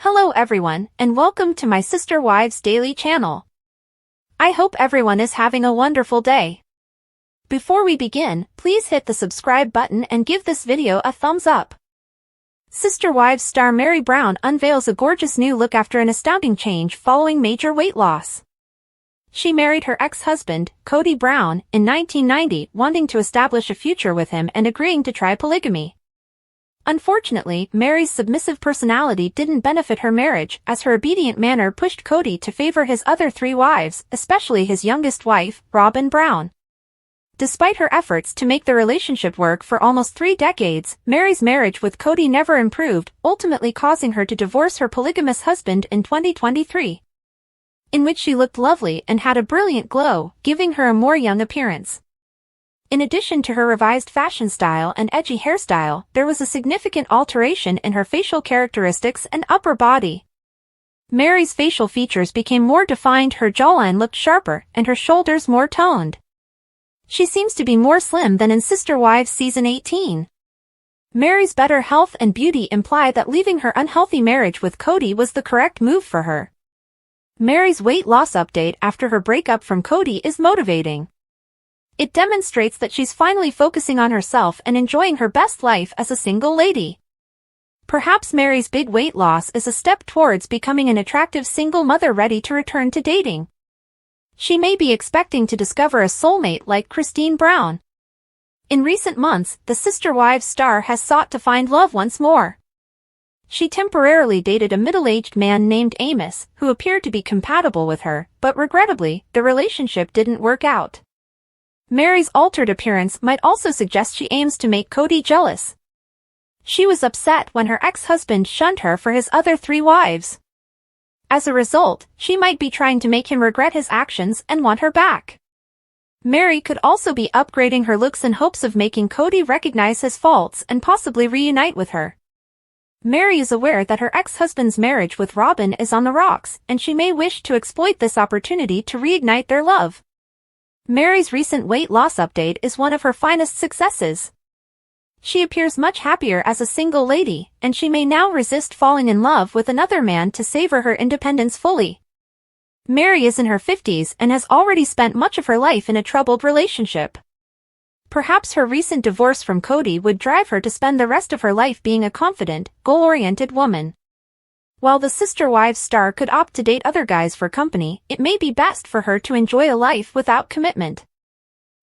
Hello everyone, and welcome to my Sister Wives Daily channel. I hope everyone is having a wonderful day. Before we begin, please hit the subscribe button and give this video a thumbs up. Sister Wives star Meri Brown unveils a gorgeous new look after an astounding change following major weight loss. She married her ex-husband, Kody Brown, in 1990, wanting to establish a future with him and agreeing to try polygamy. Unfortunately, Meri's submissive personality didn't benefit her marriage, as her obedient manner pushed Kody to favor his other 3 wives, especially his youngest wife, Robyn Brown. Despite her efforts to make the relationship work for almost 3 decades, Meri's marriage with Kody never improved, ultimately causing her to divorce her polygamous husband in 2023. In which she looked lovely and had a brilliant glow, giving her a more young appearance. In addition to her revised fashion style and edgy hairstyle, there was a significant alteration in her facial characteristics and upper body. Meri's facial features became more defined, her jawline looked sharper, and her shoulders more toned. She seems to be more slim than in Sister Wives Season 18. Meri's better health and beauty imply that leaving her unhealthy marriage with Kody was the correct move for her. Meri's weight loss update after her breakup from Kody is motivating. It demonstrates that she's finally focusing on herself and enjoying her best life as a single lady. Perhaps Meri's big weight loss is a step towards becoming an attractive single mother ready to return to dating. She may be expecting to discover a soulmate like Kody Brown. In recent months, the Sister Wives star has sought to find love once more. She temporarily dated a middle-aged man named Amos, who appeared to be compatible with her, but regrettably, the relationship didn't work out. Meri's altered appearance might also suggest she aims to make Kody jealous. She was upset when her ex-husband shunned her for his other 3 wives. As a result, she might be trying to make him regret his actions and want her back. Meri could also be upgrading her looks in hopes of making Kody recognize his faults and possibly reunite with her. Meri is aware that her ex-husband's marriage with Robyn is on the rocks, and she may wish to exploit this opportunity to reignite their love. Meri's recent weight loss update is one of her finest successes. She appears much happier as a single lady, and she may now resist falling in love with another man to savor her independence fully. Meri is in her 50s and has already spent much of her life in a troubled relationship. Perhaps her recent divorce from Kody would drive her to spend the rest of her life being a confident, goal-oriented woman. While the Sister Wives star could opt to date other guys for company, it may be best for her to enjoy a life without commitment.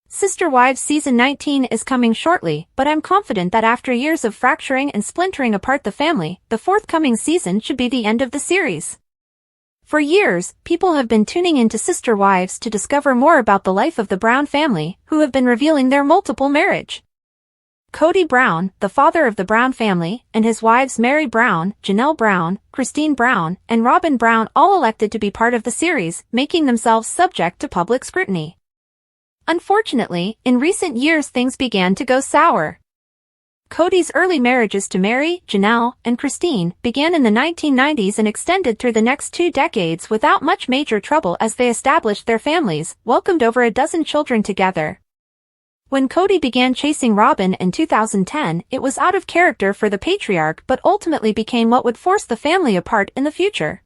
Sister Wives Season 19 is coming shortly, but I'm confident that after years of fracturing and splintering apart the family, the forthcoming season should be the end of the series. For years, people have been tuning into Sister Wives to discover more about the life of the Brown family, who have been revealing their multiple marriage. Kody Brown, the father of the Brown family, and his wives Meri Brown, Janelle Brown, Kody Brown, and Robyn Brown all elected to be part of the series, making themselves subject to public scrutiny. Unfortunately, in recent years things began to go sour. Kody's early marriages to Meri, Janelle, and Kody began in the 1990s and extended through the next 2 decades without much major trouble as they established their families, welcomed over a dozen children together. When Kody began chasing Robyn in 2010, it was out of character for the patriarch but ultimately became what would force the family apart in the future.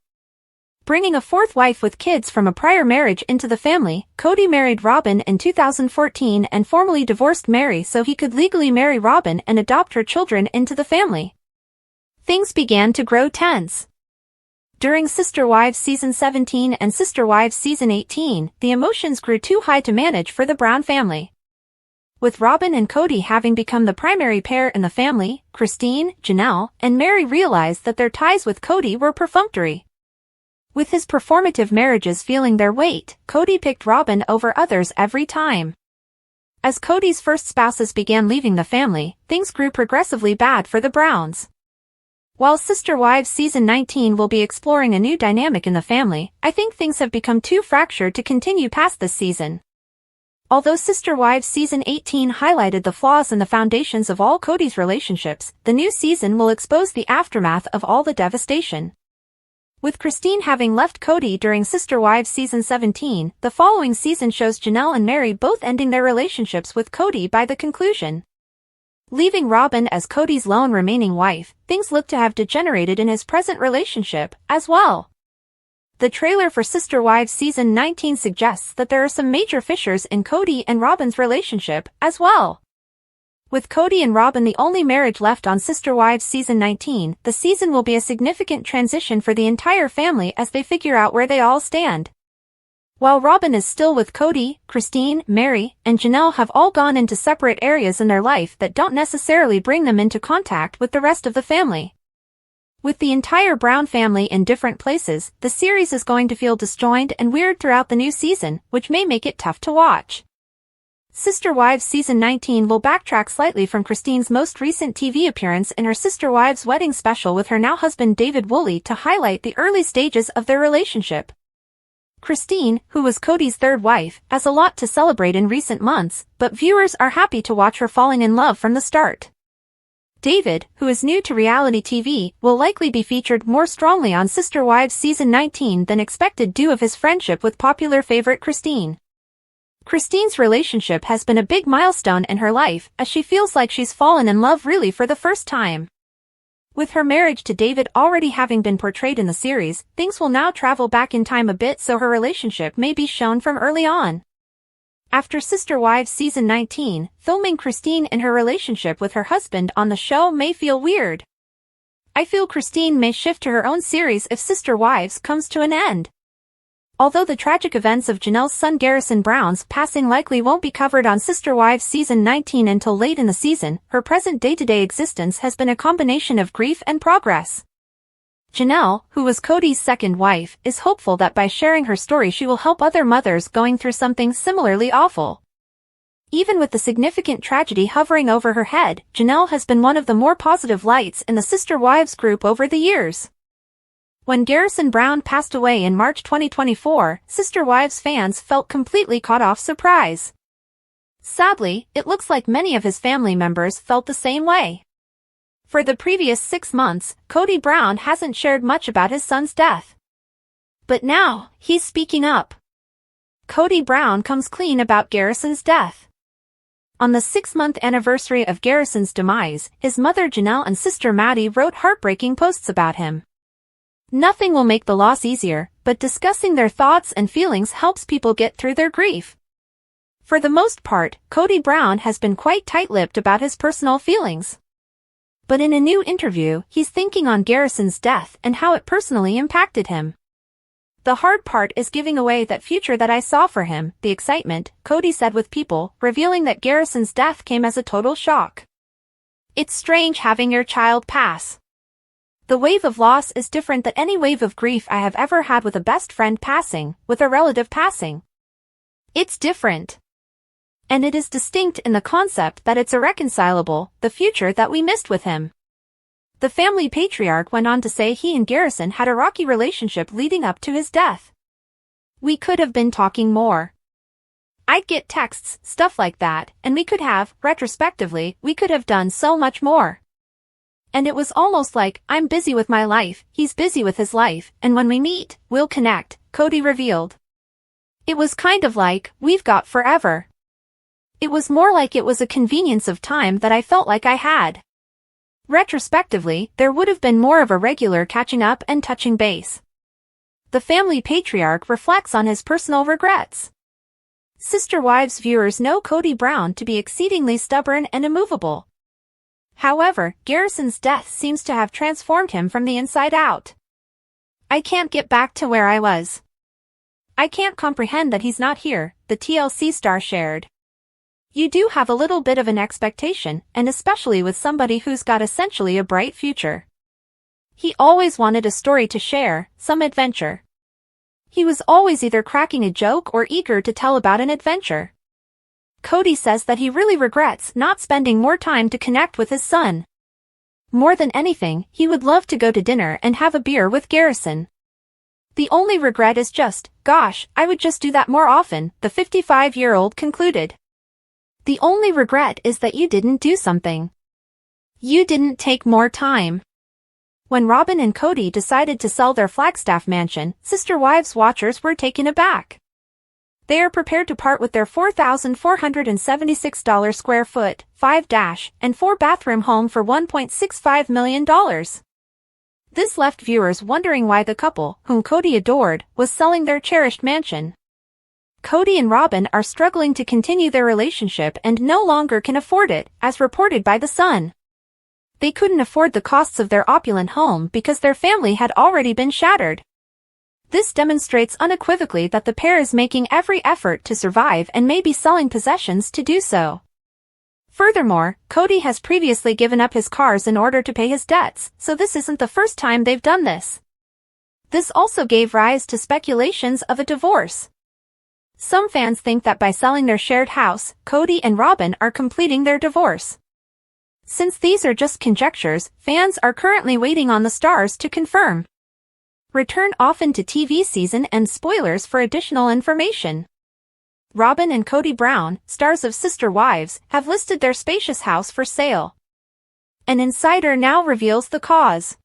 Bringing a 4th wife with kids from a prior marriage into the family, Kody married Robyn in 2014 and formally divorced Meri so he could legally marry Robyn and adopt her children into the family. Things began to grow tense. During Sister Wives Season 17 and Sister Wives Season 18, the emotions grew too high to manage for the Brown family. With Robyn and Kody having become the primary pair in the family, Kody, Janelle, and Meri realized that their ties with Kody were perfunctory. With his performative marriages feeling their weight, Kody picked Robyn over others every time. As Kody's first spouses began leaving the family, things grew progressively bad for the Browns. While Sister Wives Season 19 will be exploring a new dynamic in the family, I think things have become too fractured to continue past this season. Although Sister Wives Season 18 highlighted the flaws in the foundations of all Kody's relationships, the new season will expose the aftermath of all the devastation. With Kody having left Kody during Sister Wives Season 17, the following season shows Janelle and Meri both ending their relationships with Kody by the conclusion. Leaving Robin as Kody's lone remaining wife, things look to have degenerated in his present relationship, as well. The trailer for Sister Wives Season 19 suggests that there are some major fissures in Kody and Robin's relationship, as well. With Kody and Robin the only marriage left on Sister Wives Season 19, the season will be a significant transition for the entire family as they figure out where they all stand. While Robin is still with Kody, Christine, Mary, and Janelle have all gone into separate areas in their life that don't necessarily bring them into contact with the rest of the family. With the entire Brown family in different places, the series is going to feel disjointed and weird throughout the new season, which may make it tough to watch. Sister Wives Season 19 will backtrack slightly from Christine's most recent TV appearance in her Sister Wives wedding special with her now husband David Woolley to highlight the early stages of their relationship. Christine, who was Kody's third wife, has a lot to celebrate in recent months, but viewers are happy to watch her falling in love from the start. David, who is new to reality TV, will likely be featured more strongly on Sister Wives Season 19 than expected due of his friendship with popular favorite Christine. Christine's relationship has been a big milestone in her life, as she feels like she's fallen in love really for the first time. With her marriage to David already having been portrayed in the series, things will now travel back in time a bit so her relationship may be shown from early on. After Sister Wives Season 19, filming Christine in her relationship with her husband on the show may feel weird. I feel Christine may shift to her own series if Sister Wives comes to an end. Although the tragic events of Janelle's son Garrison Brown's passing likely won't be covered on Sister Wives Season 19 until late in the season, her present day-to-day existence has been a combination of grief and progress. Janelle, who was Kody's second wife, is hopeful that by sharing her story she will help other mothers going through something similarly awful. Even with the significant tragedy hovering over her head, Janelle has been one of the more positive lights in the Sister Wives group over the years. When Garrison Brown passed away in March 2024, Sister Wives fans felt completely caught off surprise. Sadly, it looks like many of his family members felt the same way. For the previous 6 months, Kody Brown hasn't shared much about his son's death. But now, he's speaking up. Kody Brown comes clean about Garrison's death. On the 6-month anniversary of Garrison's demise, his mother Janelle and sister Maddie wrote heartbreaking posts about him. Nothing will make the loss easier, but discussing their thoughts and feelings helps people get through their grief. For the most part, Kody Brown has been quite tight-lipped about his personal feelings. But in a new interview, he's thinking on Garrison's death and how it personally impacted him. The hard part is giving away that future that I saw for him, the excitement, Kody said with People, revealing that Garrison's death came as a total shock. It's strange having your child pass. The wave of loss is different than any wave of grief I have ever had with a best friend passing, with a relative passing. It's different. And it is distinct in the concept that it's irreconcilable, the future that we missed with him. The family patriarch went on to say he and Garrison had a rocky relationship leading up to his death. We could have been talking more. I'd get texts, stuff like that, and we could have, retrospectively, we could have done so much more. And it was almost like, I'm busy with my life, he's busy with his life, and when we meet, we'll connect, Kody revealed. It was kind of like, we've got forever. It was more like it was a convenience of time that I felt like I had. Retrospectively, there would have been more of a regular catching up and touching base. The family patriarch reflects on his personal regrets. Sister Wives viewers know Kody Brown to be exceedingly stubborn and immovable. However, Garrison's death seems to have transformed him from the inside out. I can't get back to where I was. I can't comprehend that he's not here, the TLC star shared. You do have a little bit of an expectation, and especially with somebody who's got essentially a bright future. He always wanted a story to share, some adventure. He was always either cracking a joke or eager to tell about an adventure. Kody says that he really regrets not spending more time to connect with his son. More than anything, he would love to go to dinner and have a beer with Garrison. The only regret is just, gosh, I would just do that more often, the 55-year-old concluded. The only regret is that you didn't do something. You didn't take more time. When Robin and Kody decided to sell their Flagstaff mansion, Sister Wives watchers were taken aback. They are prepared to part with their $4,476 square foot, 5-and 4-bathroom home for $1.65 million. This left viewers wondering why the couple, whom Kody adored, was selling their cherished mansion. Kody and Robyn are struggling to continue their relationship and no longer can afford it, as reported by The Sun. They couldn't afford the costs of their opulent home because their family had already been shattered. This demonstrates unequivocally that the pair is making every effort to survive and may be selling possessions to do so. Furthermore, Kody has previously given up his cars in order to pay his debts, so this isn't the first time they've done this. This also gave rise to speculations of a divorce. Some fans think that by selling their shared house, Kody and Robyn are completing their divorce. Since these are just conjectures, fans are currently waiting on the stars to confirm. Return often to TV season and spoilers for additional information. Robyn and Kody Brown, stars of Sister Wives, have listed their spacious house for sale. An insider now reveals the cause.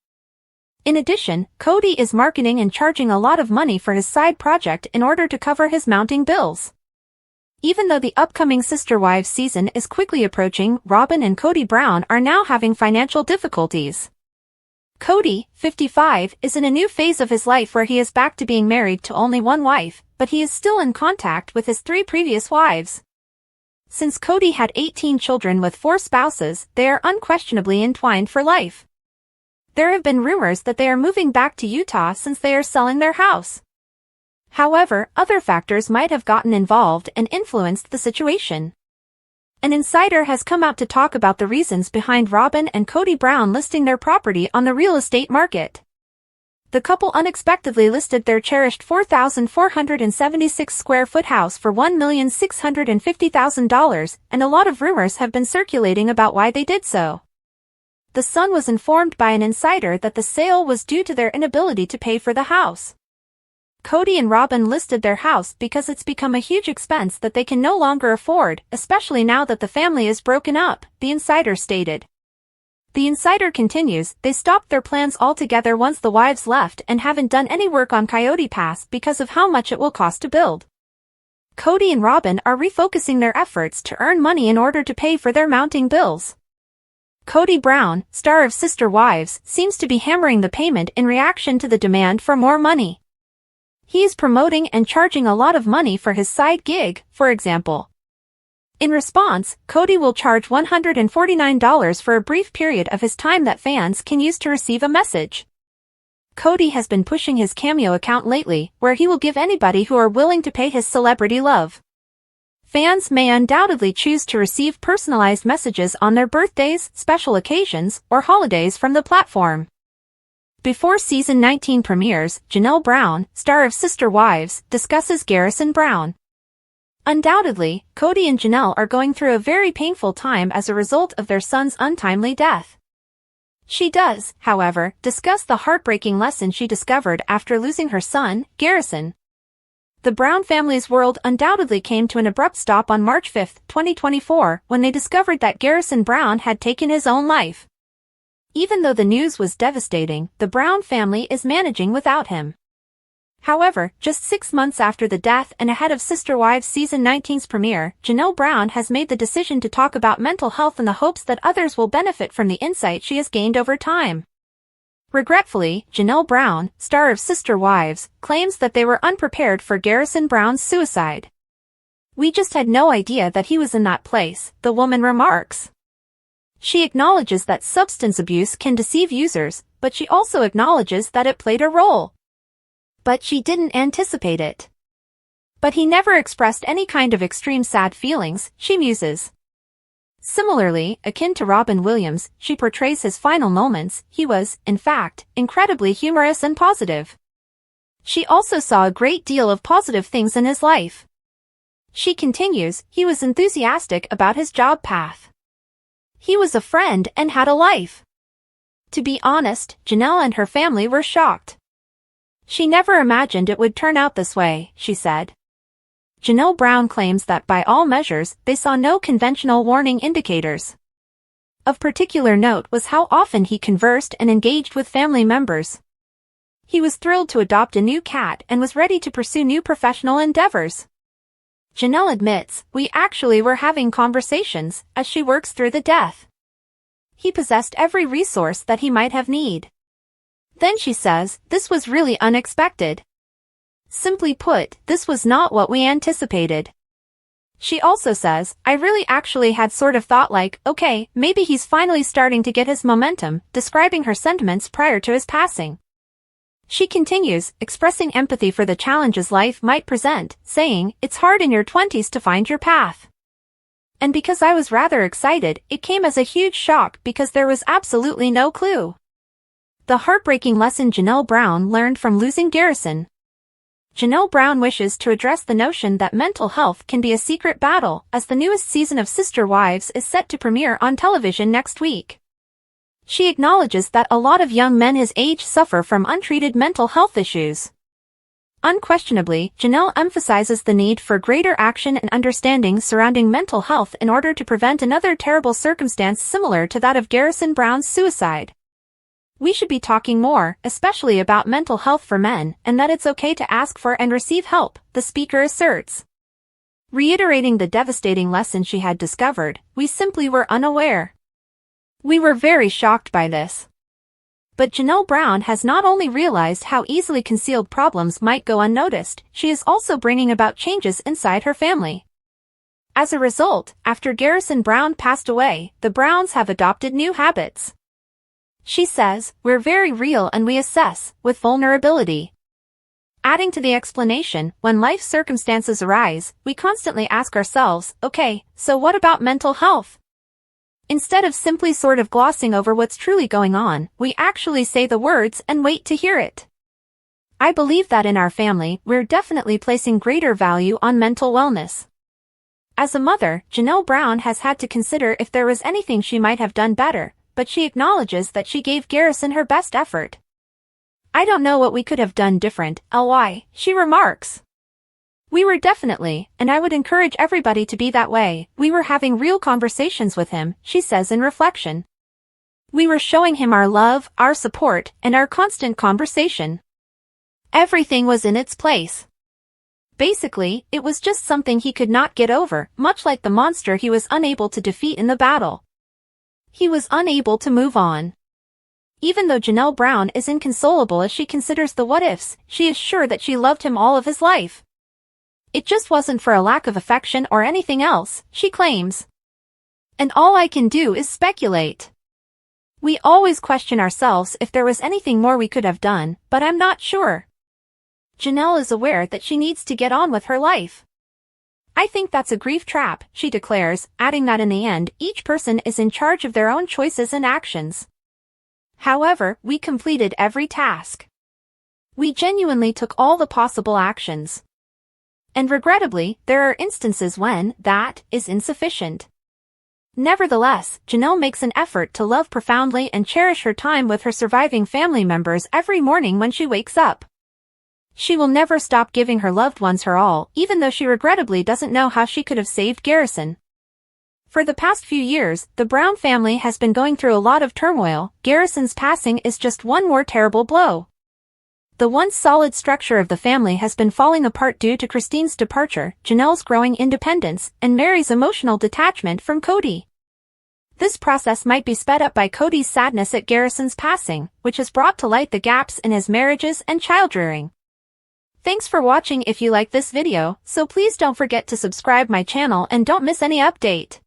In addition, Kody is marketing and charging a lot of money for his side project in order to cover his mounting bills. Even though the upcoming Sister Wives season is quickly approaching, Robyn and Kody Brown are now having financial difficulties. Kody, 55, is in a new phase of his life where he is back to being married to only one wife, but he is still in contact with his 3 previous wives. Since Kody had 18 children with 4 spouses, they are unquestionably entwined for life. There have been rumors that they are moving back to Utah since they are selling their house. However, other factors might have gotten involved and influenced the situation. An insider has come out to talk about the reasons behind Robyn and Kody Brown listing their property on the real estate market. The couple unexpectedly listed their cherished 4,476 square foot house for $1,650,000, and a lot of rumors have been circulating about why they did so. The Sun was informed by an insider that the sale was due to their inability to pay for the house. Kody and Robyn listed their house because it's become a huge expense that they can no longer afford, especially now that the family is broken up, the insider stated. The insider continues, they stopped their plans altogether once the wives left and haven't done any work on Coyote Pass because of how much it will cost to build. Kody and Robyn are refocusing their efforts to earn money in order to pay for their mounting bills. Kody Brown, star of Sister Wives, seems to be hammering the payment in reaction to the demand for more money. He is promoting and charging a lot of money for his side gig, for example. In response, Kody will charge $149 for a brief period of his time that fans can use to receive a message. Kody has been pushing his Cameo account lately, where he will give anybody who are willing to pay his celebrity love. Fans may undoubtedly choose to receive personalized messages on their birthdays, special occasions, or holidays from the platform. Before season 19 premieres, Janelle Brown, star of Sister Wives, discusses Garrison Brown. Undoubtedly, Kody and Janelle are going through a very painful time as a result of their son's untimely death. She does, however, discuss the heartbreaking lesson she discovered after losing her son, Garrison. The Brown family's world undoubtedly came to an abrupt stop on March 5, 2024, when they discovered that Garrison Brown had taken his own life. Even though the news was devastating, the Brown family is managing without him. However, just 6 months after the death and ahead of Sister Wives season 19's premiere, Janelle Brown has made the decision to talk about mental health in the hopes that others will benefit from the insight she has gained over time. Regretfully, Janelle Brown, star of Sister Wives, claims that they were unprepared for Garrison Brown's suicide. "We just had no idea that he was in that place," the woman remarks. She acknowledges that substance abuse can deceive users, but she also acknowledges that it played a role. But she didn't anticipate it. But he never expressed any kind of extreme sad feelings, she muses. Similarly, akin to Robin Williams, she portrays his final moments. He was, in fact, incredibly humorous and positive. She also saw a great deal of positive things in his life. She continues, he was enthusiastic about his job path. He was a friend and had a life. To be honest, Janelle and her family were shocked. She never imagined it would turn out this way, she said. Janelle Brown claims that by all measures, they saw no conventional warning indicators. Of particular note was how often he conversed and engaged with family members. He was thrilled to adopt a new cat and was ready to pursue new professional endeavors. Janelle admits, "We actually were having conversations," as she works through the death. He possessed every resource that he might have need. Then she says, "This was really unexpected. Simply put, this was not what we anticipated." She also says, "I really actually had sort of thought like, okay, maybe he's finally starting to get his momentum," describing her sentiments prior to his passing. She continues, expressing empathy for the challenges life might present, saying, "It's hard in your 20s to find your path. And because I was rather excited, it came as a huge shock because there was absolutely no clue." The heartbreaking lesson Janelle Brown learned from losing Garrison. Janelle Brown wishes to address the notion that mental health can be a secret battle, as the newest season of Sister Wives is set to premiere on television next week. She acknowledges that a lot of young men his age suffer from untreated mental health issues. Unquestionably, Janelle emphasizes the need for greater action and understanding surrounding mental health in order to prevent another terrible circumstance similar to that of Garrison Brown's suicide. "We should be talking more, especially about mental health for men, and that it's okay to ask for and receive help," the speaker asserts. Reiterating the devastating lesson she had discovered, "We simply were unaware. We were very shocked by this." But Janelle Brown has not only realized how easily concealed problems might go unnoticed, she is also bringing about changes inside her family. As a result, after Garrison Brown passed away, the Browns have adopted new habits. She says, "We're very real and we assess, with vulnerability." Adding to the explanation, when life circumstances arise, we constantly ask ourselves, "Okay, so what about mental health?" Instead of simply sort of glossing over what's truly going on, we actually say the words and wait to hear it. I believe that in our family, we're definitely placing greater value on mental wellness. As a mother, Janelle Brown has had to consider if there was anything she might have done better, but she acknowledges that she gave Garrison her best effort. "I don't know what we could have done different, Ly," she remarks. "We were definitely, and I would encourage everybody to be that way, we were having real conversations with him," she says in reflection. "We were showing him our love, our support, and our constant conversation. Everything was in its place. Basically, it was just something he could not get over, much like the monster he was unable to defeat in the battle. He was unable to move on." Even though Janelle Brown is inconsolable as she considers the what-ifs, she is sure that she loved him all of his life. "It just wasn't for a lack of affection or anything else," she claims. "And all I can do is speculate. We always question ourselves if there was anything more we could have done, but I'm not sure." Janelle is aware that she needs to get on with her life. "I think that's a grief trap," she declares, adding that in the end, each person is in charge of their own choices and actions. "However, we completed every task. We genuinely took all the possible actions. And regrettably, there are instances when that is insufficient." Nevertheless, Janelle makes an effort to love profoundly and cherish her time with her surviving family members every morning when she wakes up. She will never stop giving her loved ones her all, even though she regrettably doesn't know how she could have saved Garrison. For the past few years, the Brown family has been going through a lot of turmoil. Garrison's passing is just one more terrible blow. The once solid structure of the family has been falling apart due to Christine's departure, Janelle's growing independence, and Mary's emotional detachment from Kody. This process might be sped up by Kody's sadness at Garrison's passing, which has brought to light the gaps in his marriages and child-rearing. Thanks for watching. If you like this video, so please don't forget to subscribe my channel and don't miss any update.